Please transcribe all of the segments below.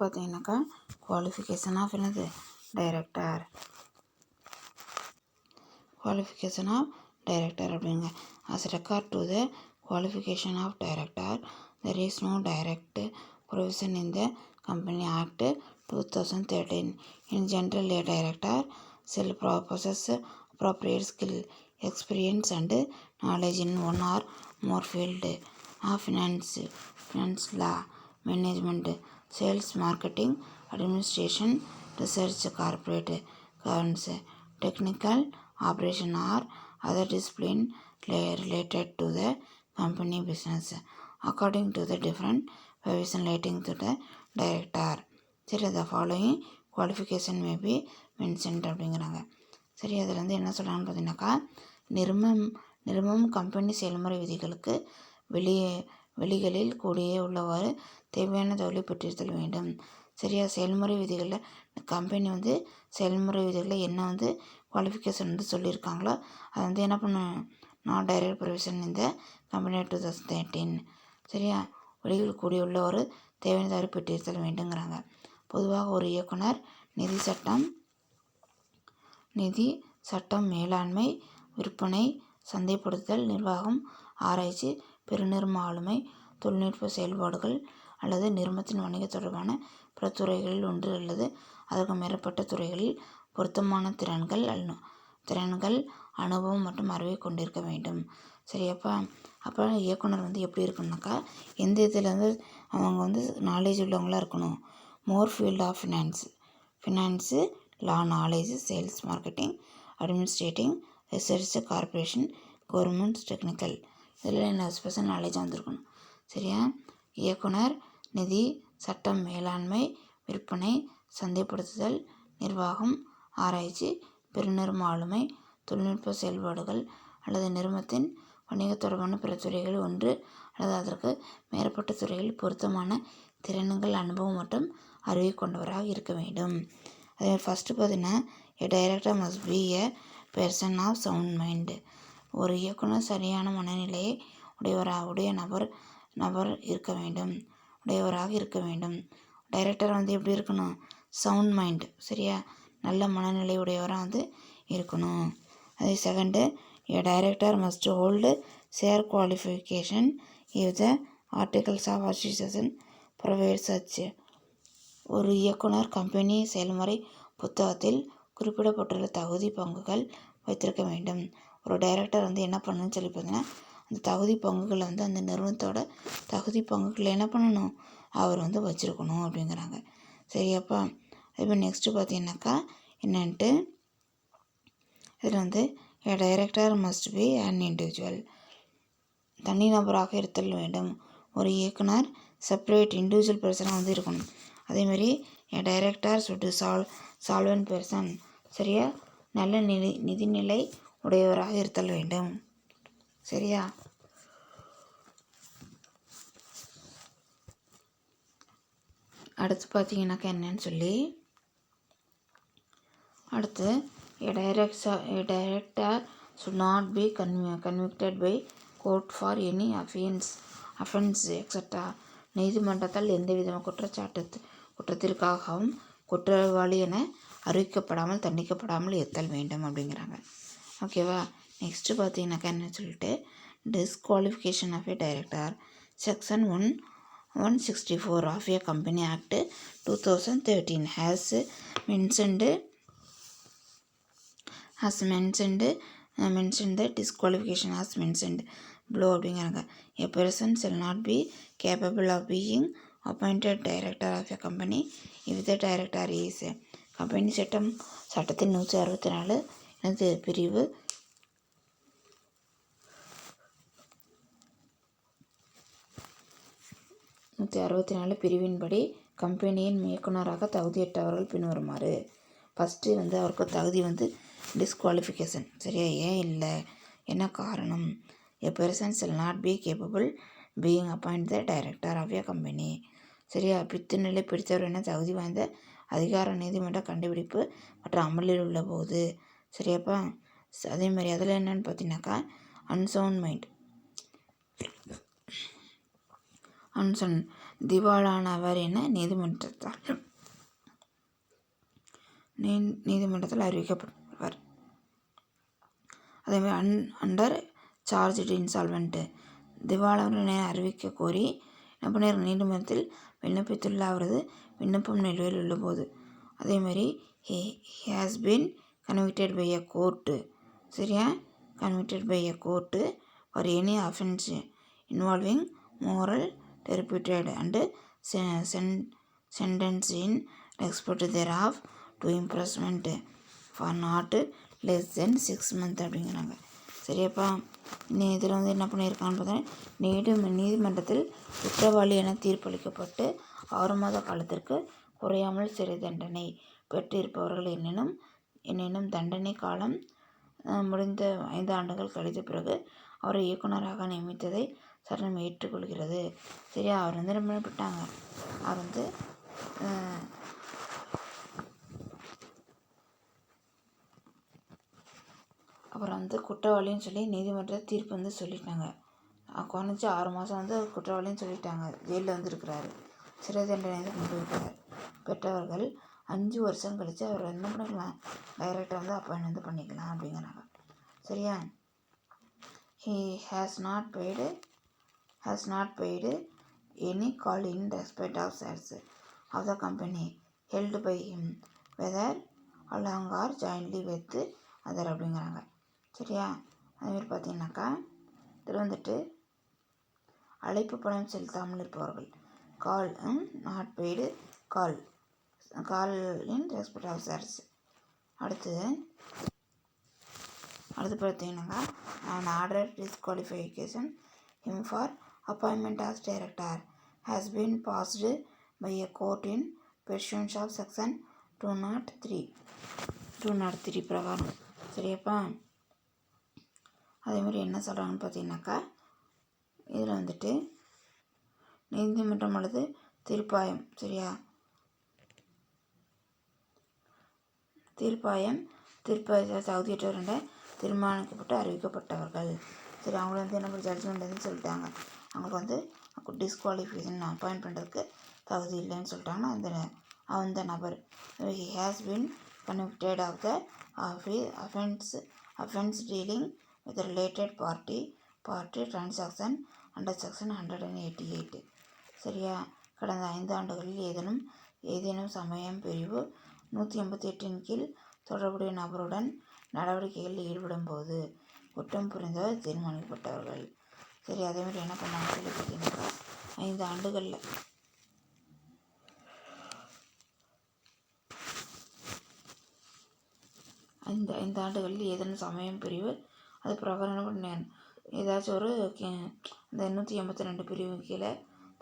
பார்த்தீங்கன்னாக்கா qualification of என்னது director, qualification of director அப்படிங்க. as regard to the qualification of director, there is no direct provision in the Company Act 2013. In general, a director shall possess appropriate skill, experience and knowledge in one or more field of finance, law, management, sales, marketing, administration, research, corporate governance, technical operation or other discipline related to the company business according to the different provision relating to the director. சரி, the following qualification may be mentioned அப்படிங்கிறாங்க. சரி, அதில் வந்து என்ன சொல்கிறாங்கன்னு பார்த்தீங்கன்னாக்கா நிறுவனம் company செயல்முறை விதிகளுக்கு வெளிகளில் கூடியே உள்ளவாறு தேவையான தகவலை பெற்றிருத்தல் வேண்டும். சரியா, செயல்முறை விதிகளில் கம்பெனி வந்து செயல்முறை விதிகளில் என்ன வந்து குவாலிஃபிகேஷன் வந்து சொல்லியிருக்காங்களோ அதை வந்து என்ன பண்ணணும், நாட் டைரக்ட் ப்ரொவிஷன் இந்த கம்பெனி 2013. சரியா, வெளியில் கூடிய உள்ள ஒரு தேவையான தகவலை பெற்றிருத்தல் வேண்டுங்கிறாங்க. பொதுவாக ஒரு இயக்குனர் நிதி சட்டம் மேலாண்மை, விற்பனை, சந்தைப்படுத்துதல், நிர்வாகம், ஆராய்ச்சி, பெருநிறுவன ஆளுமை, தொழில்நுட்ப செயல்பாடுகள் அல்லது நிறுவனத்தின் வணிக தொடர்பான பிற துறைகளில் ஒன்று அல்லது அதற்கு மேற்பட்ட துறைகளில் பொருத்தமான திறன்கள், அனுபவம் மற்றும் அறிவை கொண்டிருக்க வேண்டும். சரி, அப்போ இயக்குனர் வந்து எப்படி இருக்கணும்னாக்கா எந்த இதில் வந்து அவங்க வந்து நாலேஜ் உள்ளவங்களாக இருக்கணும். More field of finance, law, knowledge, sales, marketing, administrating, research, corporation, government, technical, இதில் என்ன ஸ்பெஷல் நாலேஜாக வந்திருக்கணும். சரியா, இயக்குனர் நிதி சட்டம் மேலாண்மை, விற்பனை, சந்தைப்படுத்துதல், நிர்வாகம், ஆராய்ச்சி, பெருநிறுவன ஆளுமை, தொழில்நுட்ப செயல்பாடுகள் அல்லது நிறுவனத்தின் வணிக தொடர்பான பிற துறைகளில் ஒன்று அல்லது அதற்கு மேற்பட்ட துறைகளில் பொருத்தமான திறன்கள், அனுபவம் மற்றும் அறிவை கொண்டவராக இருக்க வேண்டும். அதே ஃபஸ்ட்டு பார்த்தீங்கன்னா, a director must be a person of sound mind. ஒரு இயக்குனர் சரியான மனநிலையை நபர் இருக்க வேண்டும், உடையவராக இருக்க வேண்டும். டைரக்டர் வந்து எப்படி இருக்கணும், சவுண்ட் மைண்ட், சரியா, நல்ல மனநிலை உடையவராக வந்து இருக்கணும். அதே second, a director must hold share qualification if the articles of association provide such. ஒரு இயக்குனர் கம்பெனி செயல்முறை புத்தகத்தில் குறிப்பிடப்பட்டுள்ள தகுதி பங்குகள் வைத்திருக்க வேண்டும். ஒரு டைரக்டர் வந்து என்ன பண்ணணும்னு சொல்லி பார்த்தீங்கன்னா, அந்த தகுதி பங்குகளை வந்து அந்த நிறுவனத்தோட தகுதி பங்குகளை என்ன பண்ணணும், அவர் வந்து வச்சுருக்கணும் அப்படிங்கிறாங்க. சரியாப்பா. இப்போ நெக்ஸ்ட்டு பார்த்தீங்கன்னாக்கா என்னன்ட்டு இதில் வந்து a director must be an individual, தனிநபராக இருத்தல் வேண்டும். ஒரு இயக்குனர் செப்பரேட் இண்டிவிஜுவல் பர்சனாக வந்து இருக்கணும். அதேமாதிரி எ டைரக்டர் சுட்டு சால்வெண்ட் பர்சன், சரியா, நல்ல நிதிநிலை உடையவராக இருத்தல் வேண்டும். சரியா, அடுத்து பார்த்தீங்கன்னாக்கா என்னன்னு சொல்லி அடுத்து எ director should not be convicted by court for any offense etc. நீதிமன்றத்தால் எந்தவித குற்றத்திற்காகவும் குற்றவாளி என அறிவிக்கப்படாமல் தண்டிக்கப்படாமல் இருத்தல் வேண்டும் அப்படிங்கிறாங்க. ஓகேவா. நெக்ஸ்ட்டு பார்த்தீங்கன்னாக்கா என்ன சொல்லிட்டு disqualification of a director, section 164 of a Company Act 2013 has mentioned the disqualification as mentioned below அப்படிங்கிறாங்க. A person shall not be capable of being appointed director of a company if the director is company சட்டத்தின் 164 எனது பிரிவு 164 பிரிவின்படி கம்பெனியின் இயக்குனராக தகுதியற்றவர்கள் பின்வருமாறு. First வந்து அவருக்கு தகுதி வந்து டிஸ்குவாலிஃபிகேஷன், சரியா, ஏன் இல்லை, என்ன காரணம். A person shall not be capable being appoint the director of a company, சரியா, பித்துநிலை பிடித்தவர் என தகுதி வாய்ந்த அதிகார நீதிமன்ற கண்டுபிடிப்பு மற்றும் அமலில் உள்ள போது. சரியாப்பா. அதேமாதிரி அதில் என்னென்னு பார்த்தீங்கன்னாக்கா அன்சவுண்ட் மைண்ட் திவாலானவர் என நீதிமன்றத்தில் அறிவிக்கப்படுவார். அதேமாதிரி அண்டர் சார்ஜ்டு இன்சால்வெண்ட்டு திவாலானவர் என அறிவிக்க கோரி என்ன பண்ணியிருக்க நீதிமன்றத்தில் விண்ணப்பித்துள்ள அவரது விண்ணப்பம் நிலுவையில் உள்ளபோது. அதேமாதிரி has been convicted by a court. சரியா, convicted by a court for any offence involving moral turpitude and sentence in respect thereof to imprisonment for not less than 6 months அப்படிங்கிறாங்க. சரியாப்பா, இதில் என்ன பண்ணியிருக்கான்னு பார்த்தா நீதிமன்றத்தில் குற்றவாளி என தீர்ப்பளிக்கப்பட்டு 6 மாத காலத்திற்கு குறையாமல் சிறை தண்டனை பெற்றிருப்பவர்கள் எனினும் தண்டனை காலம் முடிந்த 5 ஆண்டுகள் கழித்த பிறகு அவரை இயக்குநராக நியமித்ததை சட்டம் ஏற்றுக்கொள்கிறது. சரியா, அவர் என்ன பண்ணப்பட்டாங்க, அவர் அப்புறம் குற்றவாளின்னு சொல்லி நீதிமன்ற தீர்ப்பு சொல்லிட்டாங்க. குறைஞ்சி 6 மாதம் குற்றவாளின்னு சொல்லிட்டாங்க. ஜெயிலில் இருக்கிறாரு. சிறை தண்டனை கொண்டு பெற்றவர்கள் 5 வருஷம் கழித்து அவர் என்ன பண்ணிக்கலாம், டைரக்டர் அப்பாயின்ட் பண்ணிக்கலாம் அப்படிங்கிறாங்க. சரியா, he has not paid any call in respect of shares of the company held by him whether along or jointly with other அப்படிங்கிறாங்க. சரியா, அதுமாதிரி பார்த்தீங்கன்னாக்கா இதில் அழைப்பு பணம் செலுத்தாமல் இருப்பவர்கள் call not paid call in respect of shares. அடுத்து பார்த்தீங்கன்னாக்கா an order disqualification him for appointment as director has been passed by a court in pursuance of section 203 பிரகாரம். சரியாப்பா, அதேமாதிரி என்ன சொல்கிறாங்கன்னு பார்த்தீங்கன்னாக்கா இதில் நீதிமன்றம் அல்லது தீர்ப்பாயம். சரியா, தீர்ப்பாயத்தால் தகுதியற்றவர் என்ற தீர்மானிக்கப்பட்டு அறிவிக்கப்பட்டவர்கள். சரி, அவங்கள என்ன ஜட்ஜ்மெண்ட் சொல்லிட்டாங்க, அவங்களுக்கு டிஸ்குவாலிஃபிகேஷன் அப்பாயிண்ட் பண்ணுறதுக்கு தகுதி இல்லைன்னு சொல்லிட்டாங்கன்னா அந்த நபர் he has been convicted of the offense dealing with related party transaction under section 188. சரியா, கடந்த 5 ஆண்டுகளில் ஏதேனும் சமயம் பிரிவு 188 கீழ் தொடர்புடைய நபருடன் நடவடிக்கைகளில் ஈடுபடும் போது குற்றம் புரிந்தவர் தீர்மானிக்கப்பட்டவர்கள். சரி, அதேமாதிரி என்ன பண்ணாங்க சொல்லி பார்த்தீங்கன்னாக்கா 5 ஆண்டுகளில் இந்த 5 ஆண்டுகளில் ஏதேனும் சமயம் பிரிவு அது பிரகாரம் என்ன பண்ணேன், ஏதாச்சும் ஒரு இந்த 182 பிரிவு கீழே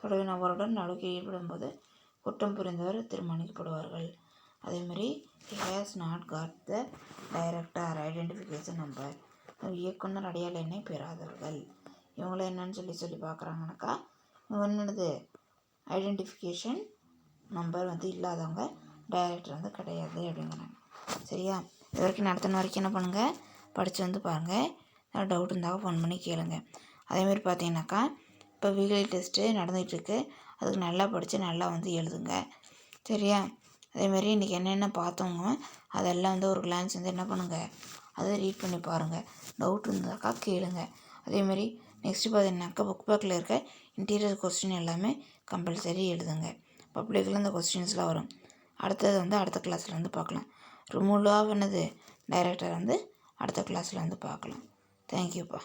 தொடர்பு நபருடன் நடவடிக்கை ஈடுபடும் போது குற்றம் புரிந்தவர் தீர்மானிக்கப்படுவார்கள். அதேமாதிரி he has not got the director identification number. இயக்குனர் அடையாள எண்ணை பெறாதவர்கள். இவங்கள என்னன்னு சொல்லி பார்க்குறாங்கனாக்கா இவங்க என்னது ஐடென்டிஃபிகேஷன் நம்பர் இல்லாதவங்க டைரக்டர் கிடையாது அப்படிங்கிறாங்க. சரியா, இது வரைக்கும் நடத்தின வரைக்கும் என்ன பண்ணுங்கள், படித்து பாருங்கள். ஏதாவது டவுட் இருந்தால் ஃபோன் பண்ணி கேளுங்க. அதேமாதிரி பார்த்தீங்கன்னாக்கா இப்போ வீக்லி டெஸ்ட்டு நடந்துகிட்ருக்கு. அதுக்கு நல்லா படித்து நல்லா எழுதுங்க. சரியா, அதேமாதிரி இன்றைக்கி என்னென்ன பார்த்தவங்க அதெல்லாம் ஒரு கிளான்ஸ் என்ன பண்ணுங்கள், அதை ரீட் பண்ணி பாருங்கள். டவுட் இருந்தாக்கா கேளுங்க. அதேமாதிரி நெக்ஸ்ட்டு பார்த்தீங்கன்னாக்கா புக் பேக்கில் இருக்க இன்டீரியர் கொஸ்டின் எல்லாமே கம்பல்சரி எழுதுங்க. பப்ளிக்கில் இந்த கொஸ்டின்ஸ்லாம் வரும். அடுத்தது அடுத்த கிளாஸில் பார்க்கலாம். ரிமூவல் ஆஃப் டைரக்டர் அடுத்த கிளாஸில் பார்க்கலாம். தேங்க்யூப்பா.